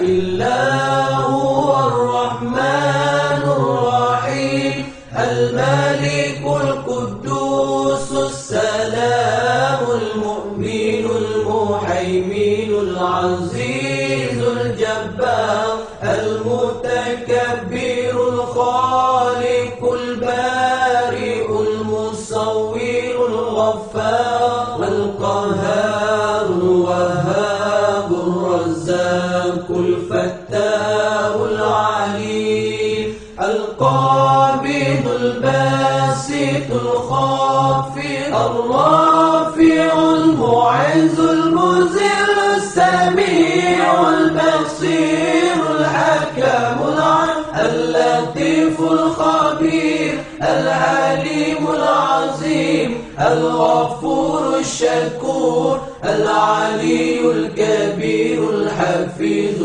إلا هو الرحمن الرحيم الملك القدوس السلام المؤمن المهيمن العزيز الجبار المتكبر الخالق البارئ المصور الغفار القهار الوهاب الرزاق الفتاح العليم القابض الباسط الخافض الرافع المعز المذل السميع البصير الحكم اللطيف الخبير العليم العظيم الغفور الشكور العلي الكبير الحفيظ